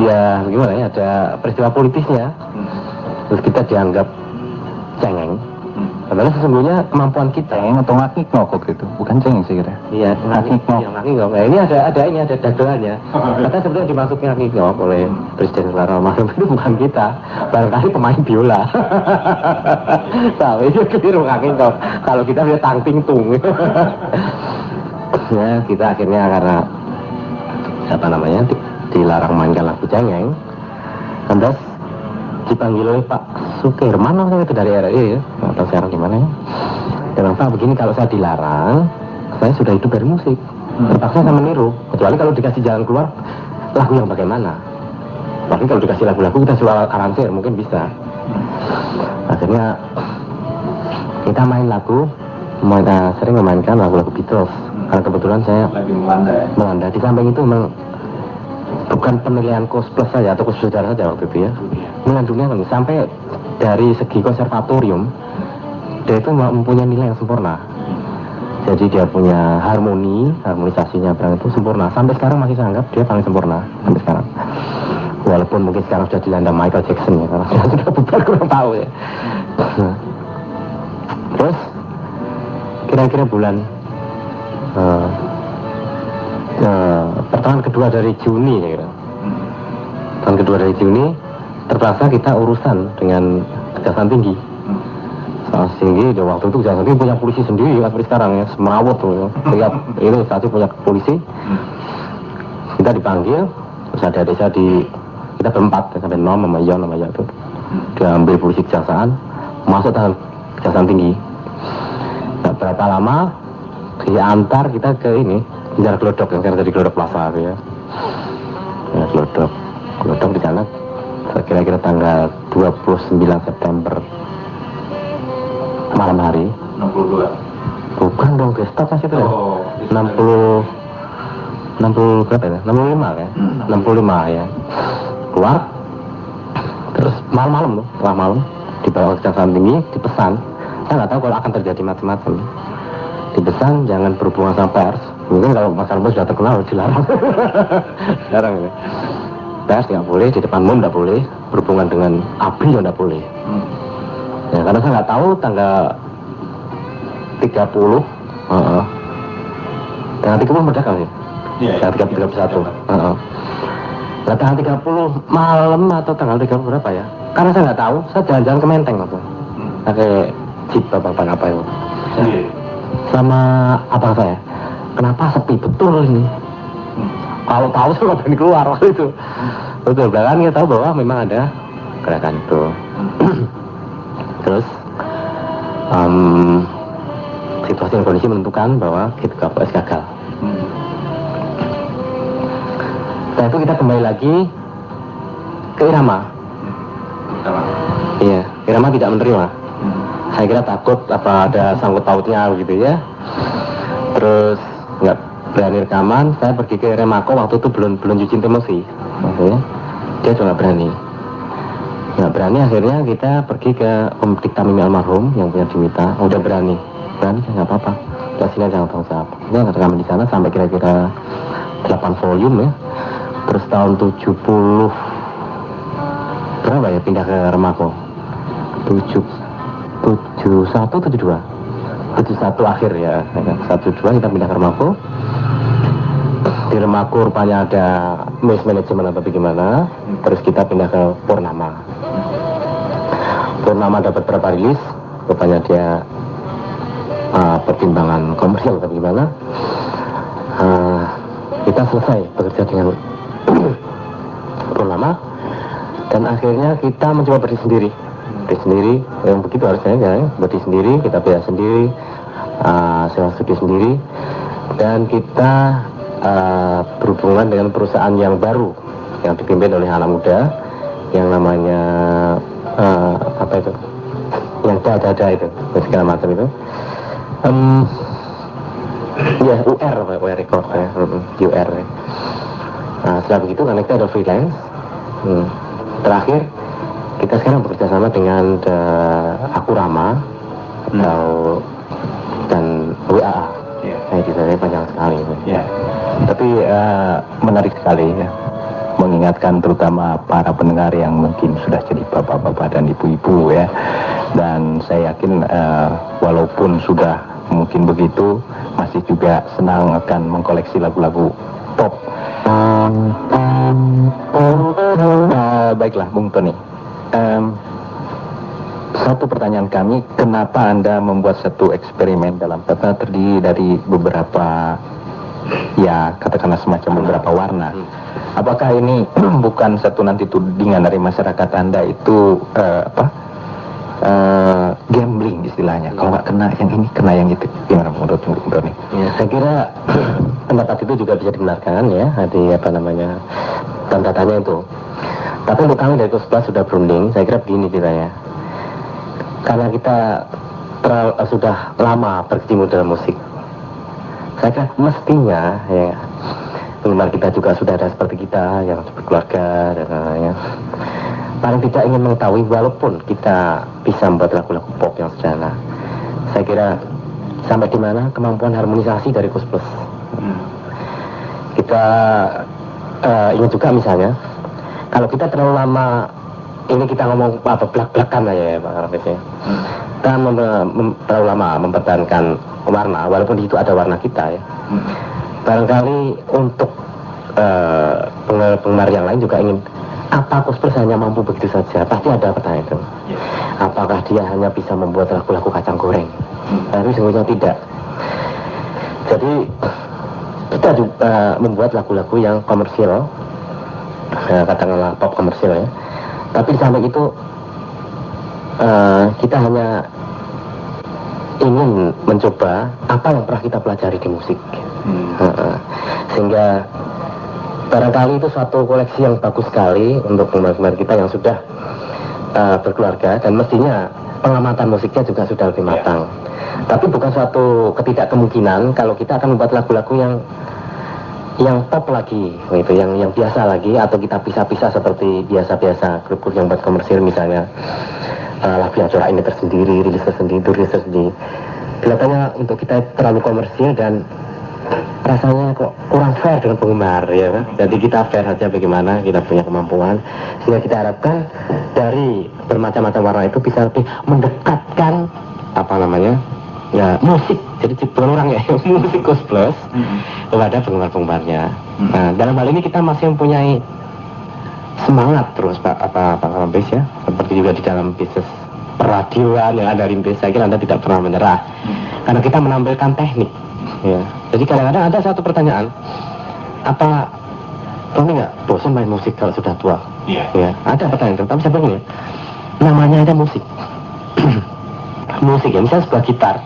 ya gimana ya, ada peristiwa politisnya, terus kita dianggap cengeng. Padahal sesungguhnya kemampuan kita atau ngakik ngokok gitu, bukan cengeng sih kira. Iya, ngakik ngok. Nah, ini ada dagelannya. Kata sebetulnya dimasukin ngakik ngok oleh Presiden Soekarno almarhum itu bukan kita, barangkali pemain biola. Tahu itu keliru ngakik ngok. Kalau kita bisa tangting tung. Ya, kita akhirnya karena dilarang mainkan lagu cengeng, lantas dipanggil oleh Pak Sukirman itu dari RRI ya, atau sekarang di mana ya. Dan Pak begini, kalau saya dilarang, saya sudah hidup dari musik, terpaksa saya meniru. Kecuali kalau dikasih jalan keluar, lagu yang bagaimana? Tapi kalau dikasih lagu-lagu kita soal aransir mungkin bisa. Akhirnya kita main lagu, sering memainkan lagu-lagu Beatles. Karena kebetulan saya melanda. Di samping itu memang bukan penilaian kos plus saja atau kos saudara saja waktu itu ya. Mengandungnya sampai dari segi konservatorium dia itu mempunyai nilai yang sempurna. Jadi dia punya harmonisasinya berang itu sempurna. Sampai sekarang masih saya anggap dia paling sempurna sampai sekarang. Walaupun mungkin sekarang sudah dilanda Michael Jackson ya, karena sudah bubar kurang tahu ya. Terus kira-kira bulan pertengahan kedua dari Juni ya kira. Tahun kedua dari Juni terpaksa kita urusan dengan Kejaksaan Tinggi. Kejaksaan Tinggi di waktu itu Kejaksaan Tinggi punya polisi sendiri seperti sekarang ya, semerawut tuh ya. Setiap itu satu punya polisi. Kita dipanggil, terus ada desa kita berempat sampai Nom sama Yon sama Ya itu. Dia ambil polisi kejaksaan, masuk dalam Kejaksaan Tinggi. Nah, berapa lama diantar kita ke ini penjara Glodok yang sekarang jadi Glodok Plaza ya. Ya Glodok di sana kira-kira tanggal 29 September malam hari. 62. Bukan dong, stop masih itu ya. 60 berapa ya? 65 ya. 65 ya. Keluar. Terus malam-malam loh, setelah malam dibawa ke Kejaksaan Tinggi, dipesan. Saya nggak tahu kalau akan terjadi macam-macam. Dipesan jangan berhubungan sama pers. Mungkin kalau Mas Arbo sudah terkenal dilarang. Dilarang ya. Pers nggak boleh, di depan umum nggak boleh, berhubungan dengan ABRI juga nggak boleh. Ya, karena saya nggak tahu tanggal 30, tanggal 30 merdeka sih. Tanggal 31. Nah, tanggal 30 malam atau tanggal 30 berapa ya? Karena saya nggak tahu, saya jalan-jalan ke Menteng waktu. Pakai jeep apa itu. Sama abang saya. Kenapa sepi betul ini? Kalau tahu saya nggak berani keluar waktu itu. Betul, belakang kita tahu bahwa memang ada gerakan itu. Terus situasi dan kondisi menentukan bahwa GKPS gagal. Setelah itu kita kembali lagi ke Irama. Iya, Irama tidak menerima. Saya kira takut apa ada sangkut pautnya gitu ya. Terus nggak berani rekaman. Saya pergi ke Remako waktu itu belum cuci emosi. Maksudnya dia juga nggak berani. Akhirnya kita pergi ke Om Dikta Mimi almarhum yang punya Dimita. Udah berani nggak apa-apa. Udah sini jangan tanggung jawab. Dia rekaman di sana sampai kira-kira 8 volume ya. Terus tahun 70 berapa ya pindah ke Remako? 71 akhir ya. 12 kita pindah ke Remako. Di Remako rupanya ada mismanagement atau bagaimana. Terus kita pindah ke Purnama. Purnama dapat berapa rilis? Rupanya dia pertimbangan komersial atau bagaimana. Kita selesai bekerja dengan Purnama. Dan akhirnya kita mencoba berdiri sendiri, yang begitu harusnya ya, berdiri sendiri, kita bayar sendiri, sewa studio sendiri, dan kita berhubungan dengan perusahaan yang baru yang dipimpin oleh anak muda yang namanya apa itu, yang dada itu, segala macam itu, ya UR Record ya, UR ya. Nah, setelah begitu karena kita ada freelance. Terakhir kita sekarang bekerja sama dengan Akurama dan WAA. Nah, itu saya panjang sekali. Tapi menarik sekali ya. mengingatkan terutama para pendengar yang mungkin sudah jadi bapak-bapak dan ibu-ibu ya. Dan saya yakin walaupun sudah mungkin begitu, masih juga senang akan mengkoleksi lagu-lagu pop. Baiklah Bung Tony, satu pertanyaan kami, kenapa Anda membuat satu eksperimen dalam tata terdiri dari beberapa, ya katakanlah semacam beberapa warna? Apakah ini bukan satu nanti tudingan dari masyarakat Anda itu gambling istilahnya? Kalau nggak kena yang ini, kena yang itu. Gimana menurut Bung Tony? Ya, saya kira pendapat itu juga bisa dibenarkan ya, di tanda tanya itu. Tapi untuk kami dari Kusblas sudah berunding, saya kira begini ceritanya. Karena kita sudah lama berkecimpung dalam musik, saya kira mestinya ya penggemar kita juga sudah ada seperti kita yang berkeluarga dan lain-lain. Paling tidak ingin mengetahui, walaupun kita bisa membuat lagu-lagu pop yang sederhana, saya kira sampai di mana kemampuan harmonisasi dari Kusblas. Kita ingin juga misalnya, kalau kita terlalu lama, ini kita ngomong belak-belakan aja ya Pak Rafis ya. Kita terlalu lama mempertahankan warna, walaupun di situ ada warna kita ya. Barangkali untuk penggemar yang lain juga ingin, apa Kusblas hanya mampu begitu saja? Pasti ada pertanyaan itu. Apakah dia hanya bisa membuat lagu-lagu kacang goreng? Tapi sebenarnya tidak. Jadi kita juga membuat lagu-lagu yang komersial, katakanlah pop komersial ya. Tapi di samping itu kita hanya ingin mencoba apa yang pernah kita pelajari di musik. Sehingga barangkali itu suatu koleksi yang bagus sekali untuk penggemar kita yang sudah berkeluarga, dan mestinya pengamatan musiknya juga sudah lebih matang. Tapi bukan suatu ketidakkemungkinan kalau kita akan membuat lagu-lagu yang pop lagi, gitu, yang biasa lagi, atau kita pisah-pisah seperti biasa-biasa grup-grup yang buat komersil misalnya, lagu yang corak ini tersendiri, rilis tersendiri. Kelihatannya untuk kita terlalu komersil dan rasanya kok kurang fair dengan penggemar ya kan? Jadi kita fair saja bagaimana kita punya kemampuan, sehingga kita harapkan dari bermacam-macam warna itu bisa lebih mendekatkan ya musik, jadi bukan orang ya, musik Kusblas kepada penggemar-penggemarnya. Nah, dalam hal ini kita masih mempunyai semangat terus Pak Rafis ya, seperti juga di dalam bisnis peradioan yang ada rintis. Saya kira Anda tidak pernah menyerah karena kita menampilkan teknik ya. Jadi kadang-kadang ada satu pertanyaan, apa Tony nggak bosan main musik kalau sudah tua? Ya, ada pertanyaan itu, tapi saya bilang namanya ada musik. Musik ya, misalnya sebuah gitar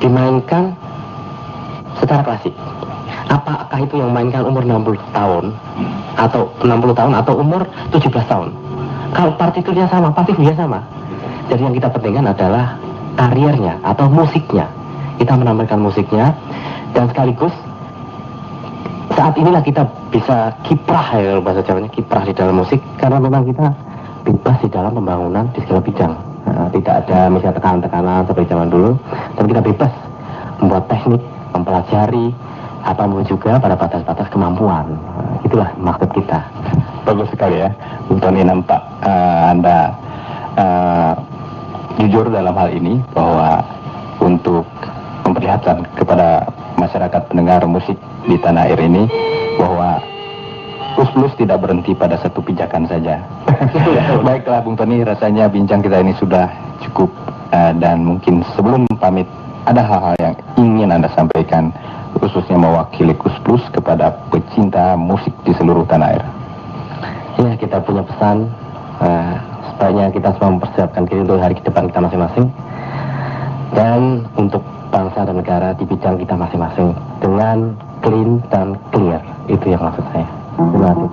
dimainkan secara klasik. Apakah itu yang mainkan umur 60 tahun atau 60 tahun atau umur 17 tahun? Kalau partiturnya sama, partiturnya sama. Jadi yang kita pentingkan adalah karirnya atau musiknya. Kita menampilkan musiknya, dan sekaligus saat inilah kita bisa kiprah ya, kalau bahasa Jawanya kiprah di dalam musik, karena memang kita bebas di dalam pembangunan di segala bidang. Tidak ada misalnya tekanan-tekanan seperti zaman dulu, tapi kita bebas membuat teknik, mempelajari, apa juga pada batas-batas kemampuan. Itulah maksud kita. Bagus sekali ya, Bung Tony, nampak Anda jujur dalam hal ini, bahwa untuk memperlihatkan kepada masyarakat pendengar musik di tanah air ini bahwa Kusblas tidak berhenti pada satu pijakan saja. Baiklah Bung Tony, rasanya bincang kita ini sudah cukup, dan mungkin sebelum pamit ada hal-hal yang ingin Anda sampaikan, khususnya mewakili Kusblas kepada pecinta musik di seluruh tanah air. Ya, kita punya pesan, sebaiknya kita semua mempersiapkan diri untuk hari ke depan kita masing-masing, dan untuk bangsa dan negara di bidang kita masing-masing dengan clean dan clear. Itu yang maksud saya. Terima kasih.